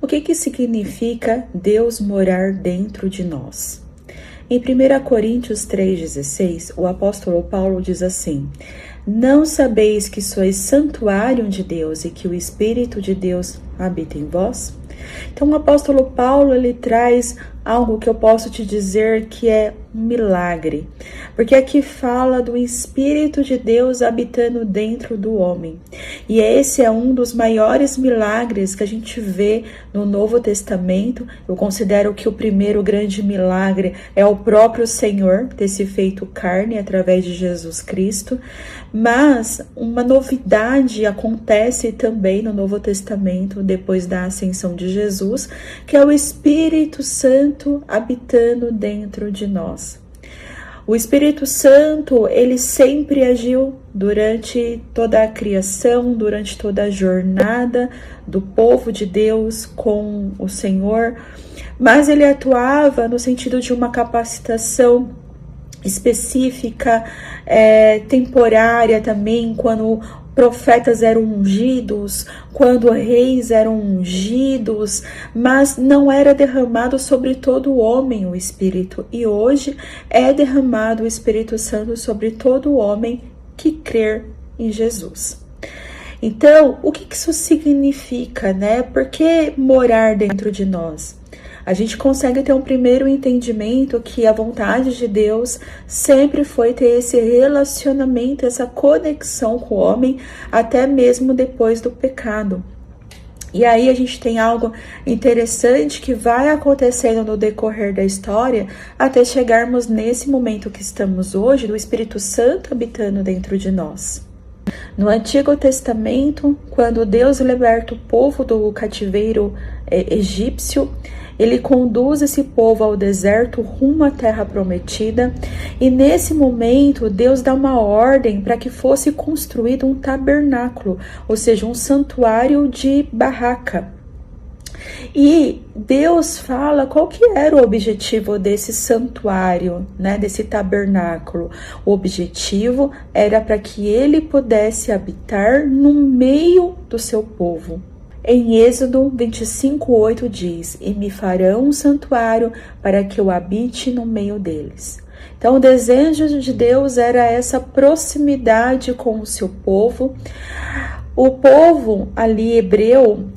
que significa Deus morar dentro de nós? Em 1 Coríntios 3,16, o apóstolo Paulo diz assim: não sabeis que sois santuário de Deus e que o Espírito de Deus habita em vós? Então o apóstolo Paulo, ele traz algo que eu posso te dizer que é um milagre, porque aqui fala do Espírito de Deus habitando dentro do homem, e esse é um dos maiores milagres que a gente vê no Novo Testamento. Eu considero que o primeiro grande milagre é o próprio Senhor ter se feito carne através de Jesus Cristo, mas uma novidade acontece também no Novo Testamento depois da ascensão de Jesus, que é o Espírito Santo habitando dentro de nós. O Espírito Santo, ele sempre agiu durante toda a criação, durante toda a jornada do povo de Deus com o Senhor, mas ele atuava no sentido de uma capacitação específica, temporária também, quando profetas eram ungidos, quando reis eram ungidos, mas não era derramado sobre todo o homem o Espírito. E hoje é derramado o Espírito Santo sobre todo o homem que crer em Jesus. Então, o que isso significa, né? Por que morar dentro de nós? A gente consegue ter um primeiro entendimento que a vontade de Deus sempre foi ter esse relacionamento, essa conexão com o homem, até mesmo depois do pecado. E aí a gente tem algo interessante que vai acontecendo no decorrer da história, até chegarmos nesse momento que estamos hoje, do Espírito Santo habitando dentro de nós. No Antigo Testamento, quando Deus liberta o povo do cativeiro egípcio, ele conduz esse povo ao deserto rumo à terra prometida, e nesse momento Deus dá uma ordem para que fosse construído um tabernáculo, ou seja, um santuário de barraca. E Deus fala qual que era o objetivo desse santuário, né, desse tabernáculo. O objetivo era para que ele pudesse habitar no meio do seu povo. Em Êxodo 25:8 diz: e me farão um santuário para que eu habite no meio deles. Então o desejo de Deus era essa proximidade com o seu povo. O povo ali hebreu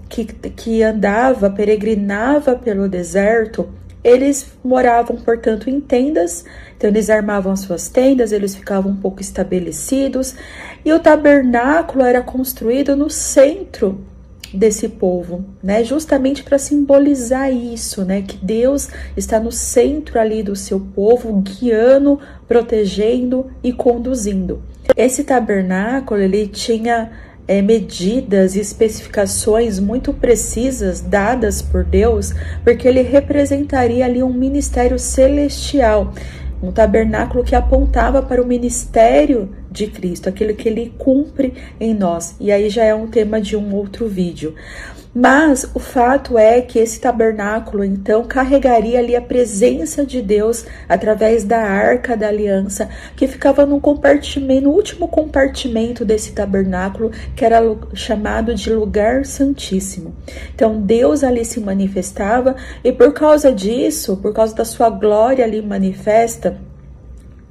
que andava, peregrinava pelo deserto, eles moravam, portanto, em tendas. Então eles armavam as suas tendas, eles ficavam um pouco estabelecidos, e o tabernáculo era construído no centro desse povo, né? Justamente para simbolizar isso, né? Que Deus está no centro ali do seu povo, guiando, protegendo e conduzindo. Esse tabernáculo, ele tinha medidas e especificações muito precisas dadas por Deus, porque ele representaria ali um ministério celestial, um tabernáculo que apontava para o ministério de Cristo, aquilo que ele cumpre em nós. E aí já é um tema de um outro vídeo. Mas o fato é que esse tabernáculo, então, carregaria ali a presença de Deus através da Arca da Aliança, que ficava no compartimento, no último compartimento desse tabernáculo, que era chamado de Lugar Santíssimo. Então, Deus ali se manifestava, e por causa disso, por causa da sua glória ali manifesta,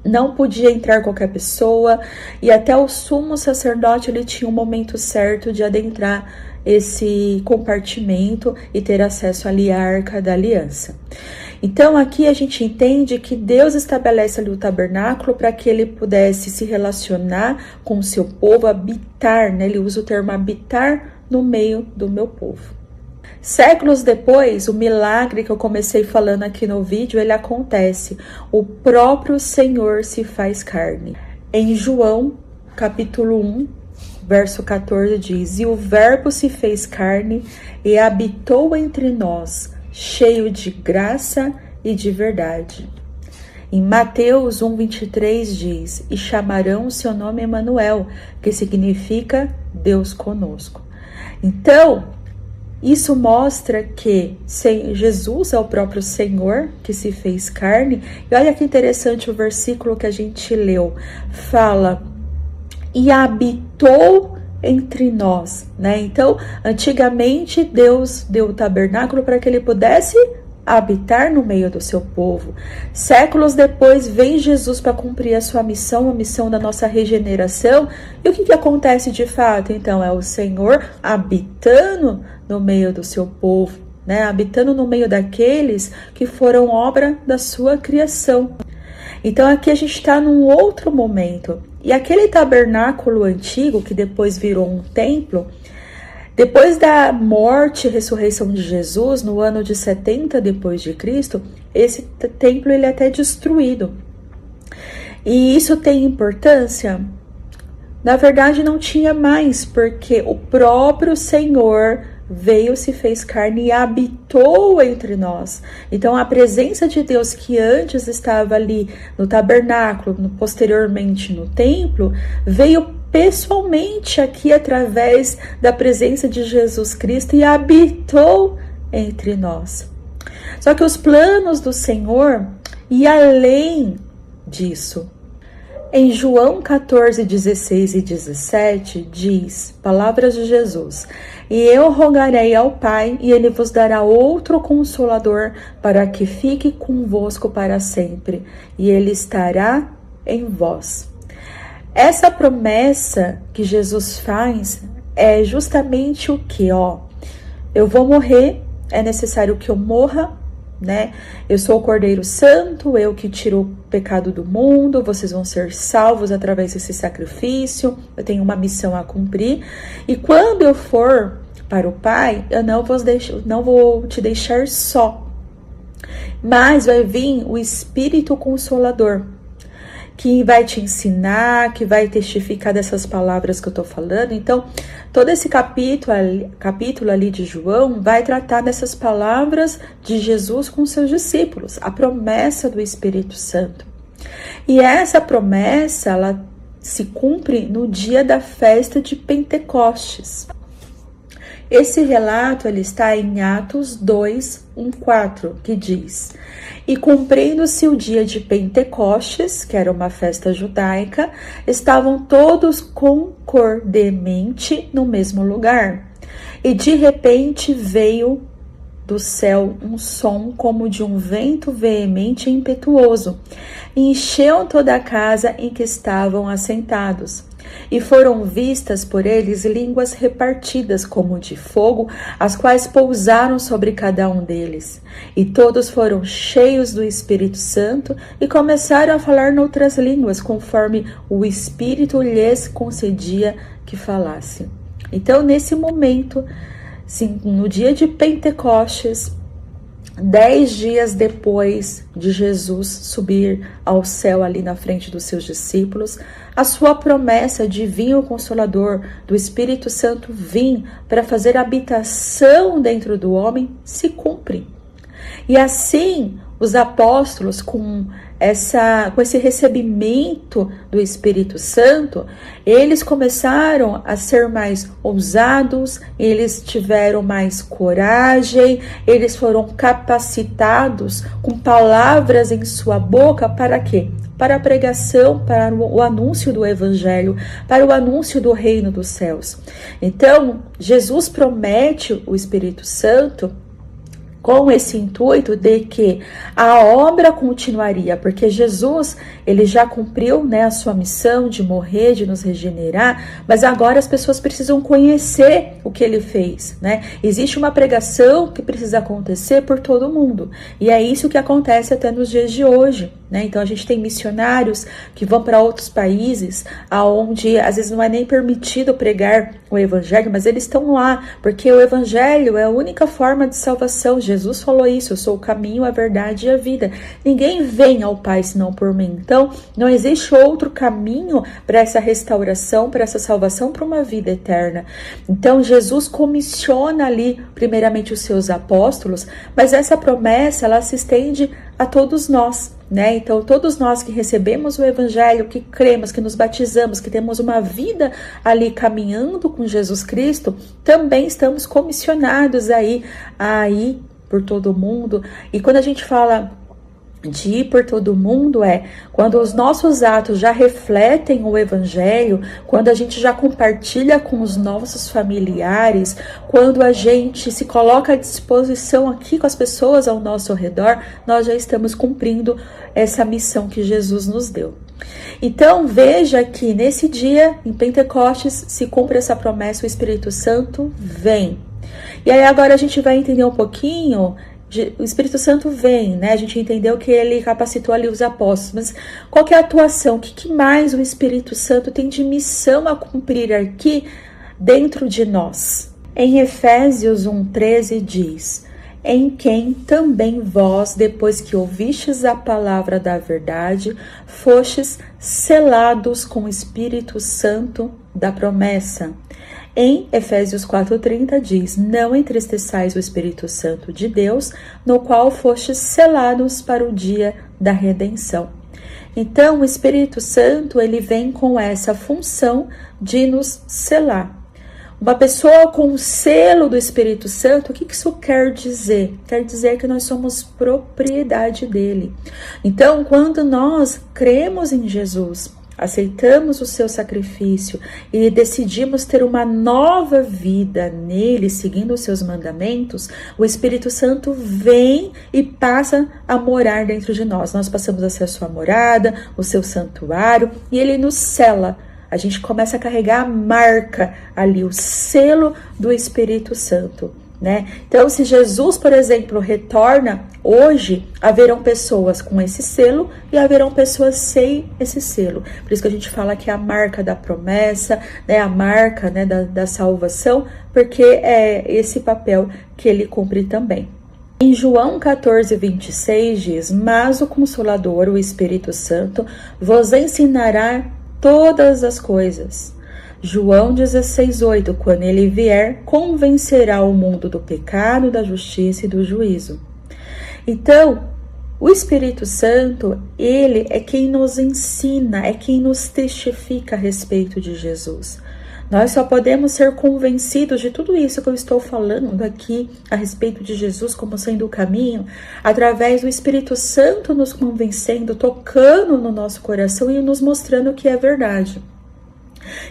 não podia entrar qualquer pessoa, e até o sumo sacerdote ele tinha um momento certo de adentrar esse compartimento e ter acesso ali à Arca da Aliança. Então aqui a gente entende que Deus estabelece ali o tabernáculo para que ele pudesse se relacionar com o seu povo, habitar, né? Ele usa o termo habitar no meio do meu povo. Séculos depois, o milagre que eu comecei falando aqui no vídeo, ele acontece. O próprio Senhor se faz carne. Em João, capítulo 1, verso 14 diz: e o verbo se fez carne e habitou entre nós, cheio de graça e de verdade. Em Mateus 1:23 diz: e chamarão o seu nome Emanuel, que significa Deus conosco. Então, isso mostra que Jesus é o próprio Senhor que se fez carne. E olha que interessante o versículo que a gente leu. Fala: e habitou entre nós, né? Então, antigamente Deus deu o tabernáculo para que ele pudesse habitar no meio do seu povo. Séculos depois vem Jesus para cumprir a sua missão, a missão da nossa regeneração. E o que acontece de fato? Então, é o Senhor habitando no meio do seu povo, né? Habitando no meio daqueles que foram obra da sua criação. Então aqui a gente está num outro momento. E aquele tabernáculo antigo, que depois virou um templo, depois da morte e ressurreição de Jesus, no ano de 70 depois de Cristo, esse templo ele é até destruído. E isso tem importância? Na verdade não tinha mais, porque o próprio Senhor veio, se fez carne e habitou entre nós. Então a presença de Deus que antes estava ali no tabernáculo, posteriormente no templo, veio pessoalmente aqui através da presença de Jesus Cristo e habitou entre nós. Só que os planos do Senhor iam além disso. Em João 14, 16 e 17, diz, palavras de Jesus: E eu rogarei ao Pai, e Ele vos dará outro Consolador, para que fique convosco para sempre, e Ele estará em vós. Essa promessa que Jesus faz é justamente o que? Eu vou morrer, é necessário que eu morra, né? Eu sou o Cordeiro Santo, eu que tiro o pecado do mundo, vocês vão ser salvos através desse sacrifício, eu tenho uma missão a cumprir, e quando eu for para o Pai, eu não vou te deixar só, mas vai vir o Espírito Consolador, que vai te ensinar, que vai testificar dessas palavras que eu tô falando. Então, todo esse capítulo ali de João vai tratar dessas palavras de Jesus com seus discípulos, a promessa do Espírito Santo. E essa promessa, ela se cumpre no dia da festa de Pentecostes. Esse relato ele está em Atos 2, 1-4, que diz: E cumprindo-se o dia de Pentecostes, que era uma festa judaica, estavam todos concordemente no mesmo lugar. E de repente veio do céu um som como de um vento veemente e impetuoso, e encheu toda a casa em que estavam assentados. E foram vistas por eles línguas repartidas como de fogo, as quais pousaram sobre cada um deles. E todos foram cheios do Espírito Santo e começaram a falar noutras línguas, conforme o Espírito lhes concedia que falassem. Então, nesse momento, sim, no dia de Pentecostes, 10 dias depois de Jesus subir ao céu ali na frente dos seus discípulos, a sua promessa de vir o Consolador, do Espírito Santo vir para fazer habitação dentro do homem, se cumpre. E assim, os apóstolos, com esse recebimento do Espírito Santo, eles começaram a ser mais ousados, eles tiveram mais coragem, eles foram capacitados com palavras em sua boca para quê? Para a pregação, para o anúncio do Evangelho, para o anúncio do reino dos céus. Então, Jesus promete o Espírito Santo com esse intuito de que a obra continuaria, porque Jesus, ele já cumpriu, né, a sua missão de morrer, de nos regenerar, mas agora as pessoas precisam conhecer o que ele fez, né? Existe uma pregação que precisa acontecer por todo mundo, e é isso que acontece até nos dias de hoje, né? Então a gente tem missionários que vão para outros países, aonde às vezes não é nem permitido pregar o Evangelho, mas eles estão lá, porque o Evangelho é a única forma de salvação. Jesus falou isso: eu sou o caminho, a verdade e a vida. Ninguém vem ao Pai senão por mim. Então, não existe outro caminho para essa restauração, para essa salvação, para uma vida eterna. Então, Jesus comissiona ali, primeiramente, os seus apóstolos, mas essa promessa, ela se estende a todos nós, né? Então, todos nós que recebemos o Evangelho, que cremos, que nos batizamos, que temos uma vida ali caminhando com Jesus Cristo, também estamos comissionados aí por todo mundo. E quando a gente fala de ir por todo mundo é quando os nossos atos já refletem o Evangelho, quando a gente já compartilha com os nossos familiares, quando a gente se coloca à disposição aqui com as pessoas ao nosso redor, nós já estamos cumprindo essa missão que Jesus nos deu. Então veja que nesse dia, em Pentecostes, se cumpre essa promessa, o Espírito Santo vem. E aí agora a gente vai entender um pouquinho. O Espírito Santo vem, né? A gente entendeu que ele capacitou ali os apóstolos, mas qual que é a atuação? O que mais o Espírito Santo tem de missão a cumprir aqui dentro de nós? Em Efésios 1,13 diz: em quem também vós, depois que ouvistes a palavra da verdade, fostes selados com o Espírito Santo da promessa. Em Efésios 4,30 diz: não entristeçais o Espírito Santo de Deus, no qual fostes selados para o dia da redenção. Então, o Espírito Santo, ele vem com essa função de nos selar. Uma pessoa com o selo do Espírito Santo, o que isso quer dizer? Quer dizer que nós somos propriedade dele. Então, quando nós cremos em Jesus, aceitamos o seu sacrifício e decidimos ter uma nova vida nele, seguindo os seus mandamentos, o Espírito Santo vem e passa a morar dentro de nós. Nós passamos a ser a sua morada, o seu santuário, e ele nos sela. A gente começa a carregar a marca ali, o selo do Espírito Santo, né? Então, se Jesus, por exemplo, retorna hoje, haverão pessoas com esse selo e haverão pessoas sem esse selo. Por isso que a gente fala que é a marca da promessa, né? A marca, né, da salvação, porque é esse papel que ele cumpre também. Em João 14:26 diz: mas o Consolador, o Espírito Santo, vos ensinará todas as coisas. João 16:8, quando ele vier, convencerá o mundo do pecado, da justiça e do juízo. Então, o Espírito Santo, ele é quem nos ensina, é quem nos testifica a respeito de Jesus. Nós só podemos ser convencidos de tudo isso que eu estou falando aqui a respeito de Jesus como sendo o caminho, através do Espírito Santo nos convencendo, tocando no nosso coração e nos mostrando o que é verdade.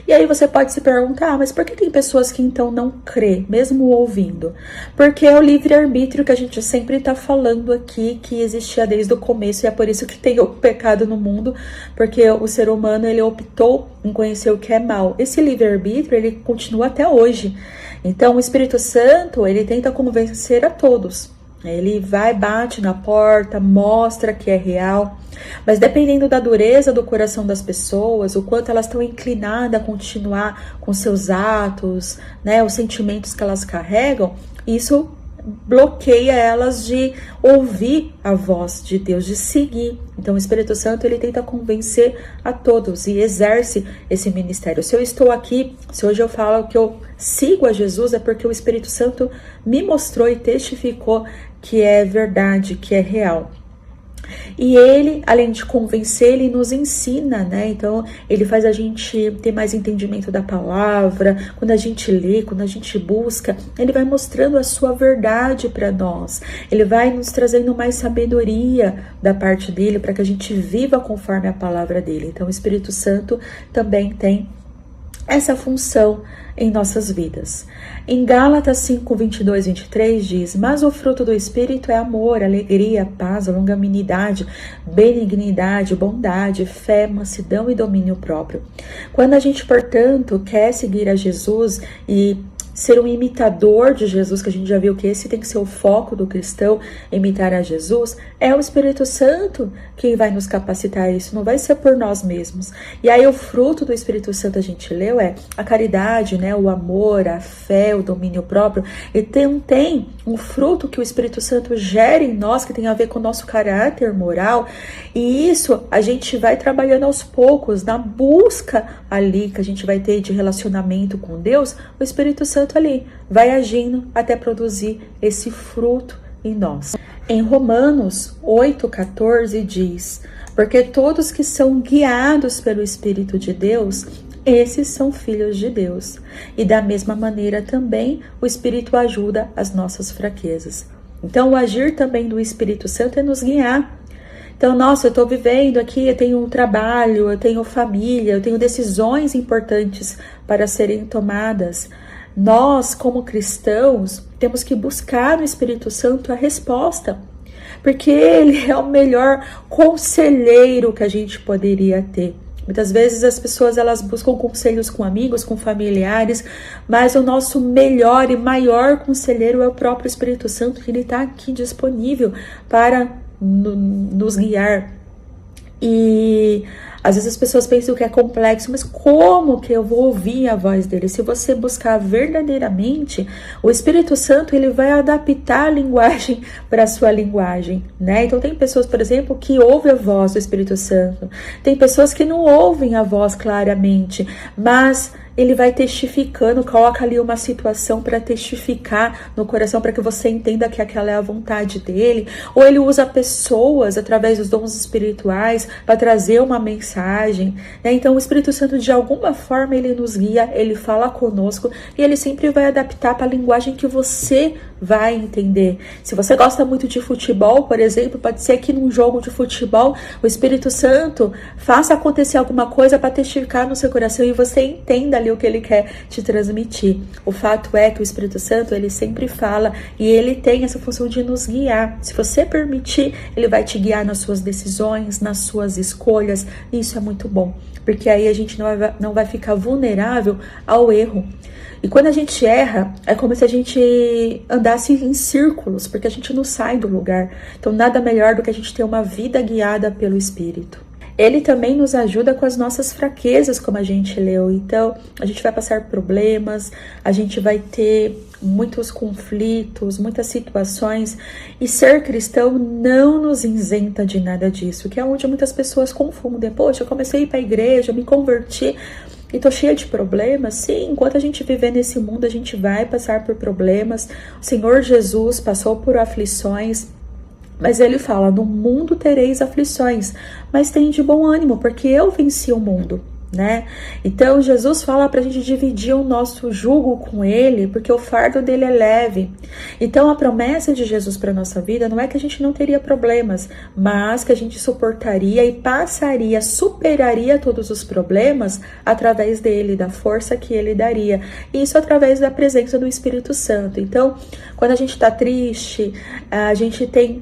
E aí você pode se perguntar, mas por que tem pessoas que então não crê, mesmo ouvindo? Porque é o livre-arbítrio que a gente sempre está falando aqui, que existia desde o começo, e é por isso que tem o pecado no mundo, porque o ser humano, ele optou em conhecer o que é mal. Esse livre-arbítrio, ele continua até hoje. Então, o Espírito Santo, ele tenta convencer a todos. Ele vai, bate na porta, mostra que é real, mas dependendo da dureza do coração das pessoas, o quanto elas estão inclinadas a continuar com seus atos, né, os sentimentos que elas carregam, isso bloqueia elas de ouvir a voz de Deus, de seguir. Então o Espírito Santo, ele tenta convencer a todos e exerce esse ministério. Se eu estou aqui, se hoje eu falo que eu sigo a Jesus, é porque o Espírito Santo me mostrou e testificou que é verdade, que é real. E ele, além de convencer, ele nos ensina, né? Então, ele faz a gente ter mais entendimento da palavra. Quando a gente lê, quando a gente busca, ele vai mostrando a sua verdade para nós. Ele vai nos trazendo mais sabedoria da parte dele para que a gente viva conforme a palavra dele. Então, o Espírito Santo também tem essa função em nossas vidas. Em Gálatas 5:22-23 diz: mas o fruto do Espírito é amor, alegria, paz, longanimidade, benignidade, bondade, fé, mansidão e domínio próprio. Quando a gente, portanto, quer seguir a Jesus e ser um imitador de Jesus, que a gente já viu que esse tem que ser o foco do cristão, imitar a Jesus, é o Espírito Santo que vai nos capacitar a isso, não vai ser por nós mesmos. E aí o fruto do Espírito Santo, a gente leu, é a caridade, né, o amor, a fé, o domínio próprio, e tem um fruto que o Espírito Santo gera em nós, que tem a ver com o nosso caráter moral, e isso a gente vai trabalhando aos poucos, na busca ali que a gente vai ter de relacionamento com Deus, o Espírito Santo ali vai agindo até produzir esse fruto em nós. Em Romanos 8:14 diz: porque todos que são guiados pelo Espírito de Deus, esses são filhos de Deus. E da mesma maneira também o Espírito ajuda as nossas fraquezas. Então o agir também do Espírito Santo é nos guiar. Então, nossa, eu estou vivendo aqui, eu tenho um trabalho, eu tenho família, eu tenho decisões importantes para serem tomadas. Nós, como cristãos, temos que buscar no Espírito Santo a resposta, porque ele é o melhor conselheiro que a gente poderia ter. Muitas vezes as pessoas elas buscam conselhos com amigos, com familiares, mas o nosso melhor e maior conselheiro é o próprio Espírito Santo, que ele está aqui disponível para nos guiar. E às vezes as pessoas pensam que é complexo, mas como que eu vou ouvir a voz dele? Se você buscar verdadeiramente, o Espírito Santo ele vai adaptar a linguagem para a sua linguagem, né? Então tem pessoas, por exemplo, que ouvem a voz do Espírito Santo. Tem pessoas que não ouvem a voz claramente, mas ele vai testificando, coloca ali uma situação para testificar no coração, para que você entenda que aquela é a vontade dele. Ou ele usa pessoas através dos dons espirituais para trazer uma mensagem, né? Então o Espírito Santo, de alguma forma, ele nos guia, ele fala conosco e ele sempre vai adaptar para a linguagem que você vai entender. Se você gosta muito de futebol, por exemplo, pode ser que num jogo de futebol o Espírito Santo faça acontecer alguma coisa para testificar no seu coração e você entenda ali o que ele quer te transmitir. O fato é que o Espírito Santo, ele sempre fala e ele tem essa função de nos guiar. Se você permitir, ele vai te guiar nas suas decisões, nas suas escolhas. E isso é muito bom, porque aí a gente não vai ficar vulnerável ao erro. E quando a gente erra, é como se a gente andasse em círculos, porque a gente não sai do lugar. Então, nada melhor do que a gente ter uma vida guiada pelo Espírito. Ele também nos ajuda com as nossas fraquezas, como a gente leu. Então, a gente vai passar problemas, a gente vai ter muitos conflitos, muitas situações. E ser cristão não nos isenta de nada disso, que é onde muitas pessoas confundem. Poxa, eu comecei a ir para a igreja, eu me converti e tô cheia de problemas. Sim, enquanto a gente viver nesse mundo, a gente vai passar por problemas. O Senhor Jesus passou por aflições. Mas ele fala, no mundo tereis aflições, mas tem de bom ânimo, porque eu venci o mundo, né? Então, Jesus fala pra gente dividir o nosso jugo com ele, porque o fardo dele é leve. Então, a promessa de Jesus para nossa vida não é que a gente não teria problemas, mas que a gente suportaria e passaria, superaria todos os problemas através dele, da força que ele daria. Isso através da presença do Espírito Santo. Então, quando a gente tá triste, a gente tem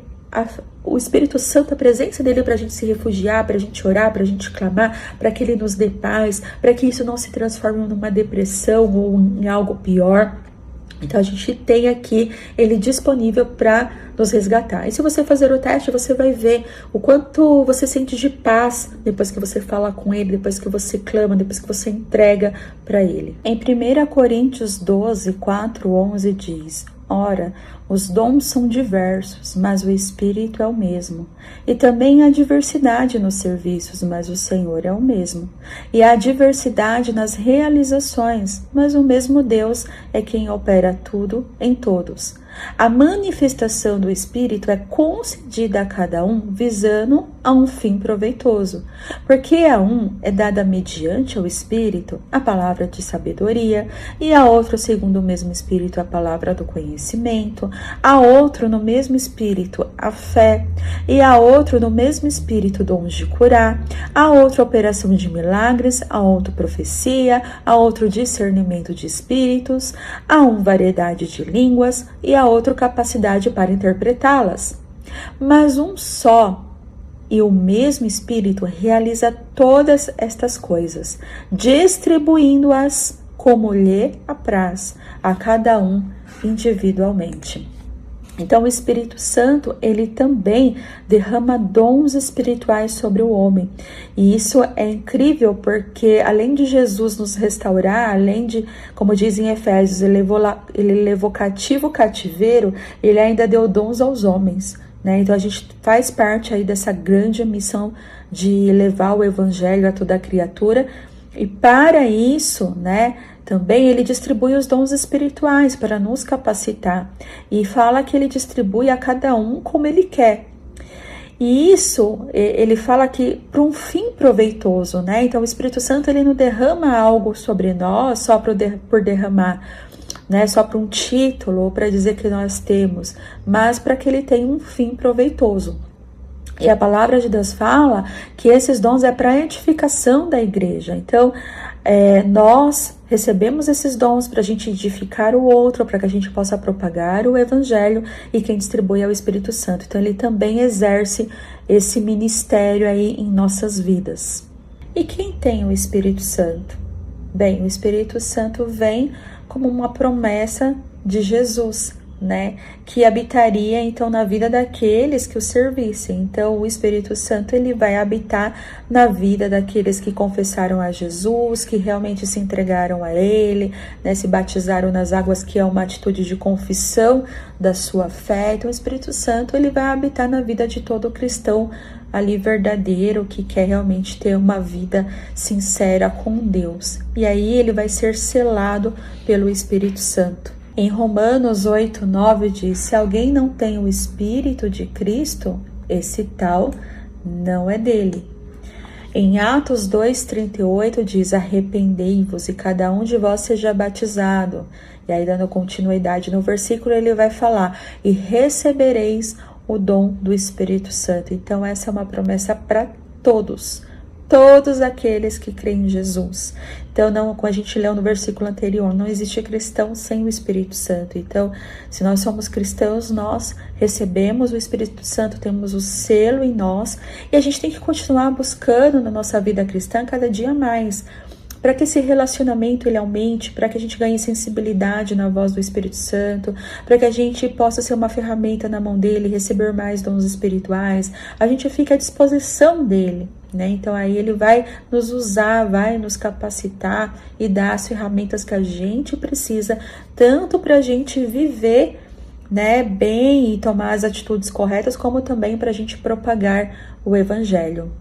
o Espírito Santo, a presença dele para a gente se refugiar, para a gente orar, para a gente clamar, para que ele nos dê paz, para que isso não se transforme numa depressão ou em algo pior. Então a gente tem aqui ele disponível para nos resgatar. E se você fazer o teste, você vai ver o quanto você sente de paz depois que você fala com ele, depois que você clama, depois que você entrega para ele. Em 1 Coríntios 12, 4, 11 diz: ora, os dons são diversos, mas o Espírito é o mesmo. E também há diversidade nos serviços, mas o Senhor é o mesmo. E há diversidade nas realizações, mas o mesmo Deus é quem opera tudo em todos. A manifestação do Espírito é concedida a cada um visando a um fim proveitoso, porque a um é dada mediante o Espírito a palavra de sabedoria, e a outro, segundo o mesmo Espírito, a palavra do conhecimento, a outro, no mesmo Espírito, a fé, e a outro, no mesmo Espírito, dons de curar, a outro, operação de milagres, a outro, profecia, a outro, discernimento de espíritos, a um, variedade de línguas, e a outro, capacidade para interpretá-las. Mas um só e o mesmo Espírito realiza todas estas coisas, distribuindo-as como lhe apraz a cada um individualmente. Então o Espírito Santo, ele também derrama dons espirituais sobre o homem. E isso é incrível porque além de Jesus nos restaurar, além de, como diz em Efésios, ele levou cativo o cativeiro, ele ainda deu dons aos homens, né? Então a gente faz parte aí dessa grande missão de levar o evangelho a toda a criatura. E para isso, né, também ele distribui os dons espirituais para nos capacitar. E fala que ele distribui a cada um como ele quer. E isso, ele fala que para um fim proveitoso, né? Então o Espírito Santo, ele não derrama algo sobre nós só por derramar, né? Só para um título ou para dizer que nós temos, mas para que ele tenha um fim proveitoso. E a palavra de Deus fala que esses dons é para a edificação da igreja. Então, nós recebemos esses dons para a gente edificar o outro, para que a gente possa propagar o evangelho, e quem distribui é o Espírito Santo. Então, ele também exerce esse ministério aí em nossas vidas. E quem tem o Espírito Santo? Bem, o Espírito Santo vem como uma promessa de Jesus, né, que habitaria então na vida daqueles que o servissem. Então o Espírito Santo ele vai habitar na vida daqueles que confessaram a Jesus, que realmente se entregaram a ele, né, se batizaram nas águas, que é uma atitude de confissão da sua fé. Então o Espírito Santo ele vai habitar na vida de todo cristão ali verdadeiro, que quer realmente ter uma vida sincera com Deus. E aí ele vai ser selado pelo Espírito Santo. Em Romanos 8:9 diz: se alguém não tem o Espírito de Cristo, esse tal não é dele. Em Atos 2:38 diz: arrependei-vos e cada um de vós seja batizado. E aí, dando continuidade no versículo, ele vai falar: e recebereis o dom do Espírito Santo. Então essa é uma promessa para todos aqueles que creem em Jesus. Então, não, como a gente leu no versículo anterior, não existe cristão sem o Espírito Santo. Então, se nós somos cristãos, nós recebemos o Espírito Santo, temos o selo em nós, e a gente tem que continuar buscando na nossa vida cristã cada dia mais, para que esse relacionamento ele aumente, para que a gente ganhe sensibilidade na voz do Espírito Santo, para que a gente possa ser uma ferramenta na mão dele, receber mais dons espirituais, a gente fica à disposição dele, né? Então aí ele vai nos usar, vai nos capacitar e dar as ferramentas que a gente precisa, tanto para a gente viver, né, bem e tomar as atitudes corretas, como também para a gente propagar o Evangelho.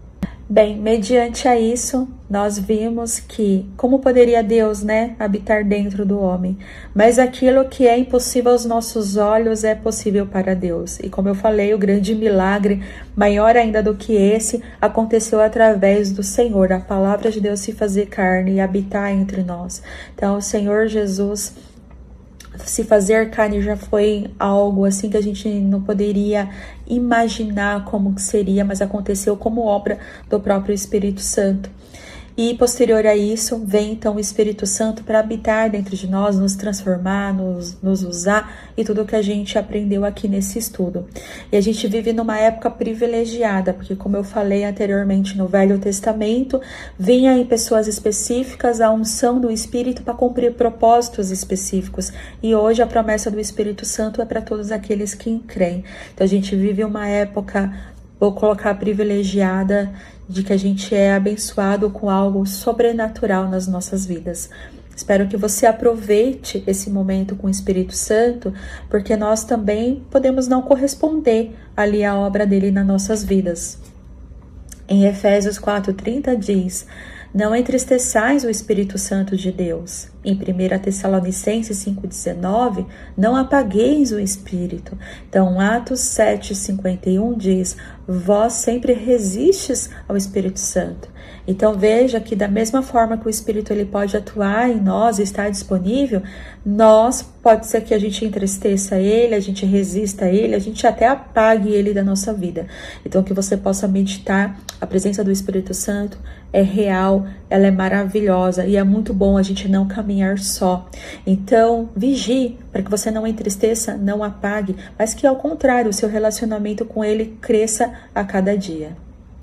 Bem, mediante a isso, nós vimos que, como poderia Deus, né, habitar dentro do homem? Mas aquilo que é impossível aos nossos olhos é possível para Deus. E como eu falei, o grande milagre, maior ainda do que esse, aconteceu através do Senhor, a palavra de Deus se fazer carne e habitar entre nós. Então, o Senhor Jesus se fazer carne já foi algo assim que a gente não poderia imaginar como que seria, mas aconteceu como obra do próprio Espírito Santo. E posterior a isso, vem então o Espírito Santo para habitar dentro de nós, nos transformar, nos usar, e tudo que a gente aprendeu aqui nesse estudo. E a gente vive numa época privilegiada, porque como eu falei anteriormente, no Velho Testamento, vinha em pessoas específicas a unção do Espírito para cumprir propósitos específicos. E hoje a promessa do Espírito Santo é para todos aqueles que creem. Então a gente vive uma época, vou colocar privilegiada, de que a gente é abençoado com algo sobrenatural nas nossas vidas. Espero que você aproveite esse momento com o Espírito Santo, porque nós também podemos não corresponder ali à obra dele nas nossas vidas. Em Efésios 4:30 diz: não entristeçais o Espírito Santo de Deus. Em 1 Tessalonicenses 5:19, não apagueis o Espírito. Então, Atos 7:51 diz: vós sempre resistes ao Espírito Santo. Então, veja que da mesma forma que o Espírito ele pode atuar em nós, está disponível, nós, pode ser que a gente entristeça ele, a gente resista a ele, a gente até apague ele da nossa vida. Então, que você possa meditar, a presença do Espírito Santo é real, ela é maravilhosa e é muito bom a gente não caminhar só. Então, vigie para que você não entristeça, não apague, mas que ao contrário, o seu relacionamento com ele cresça a cada dia.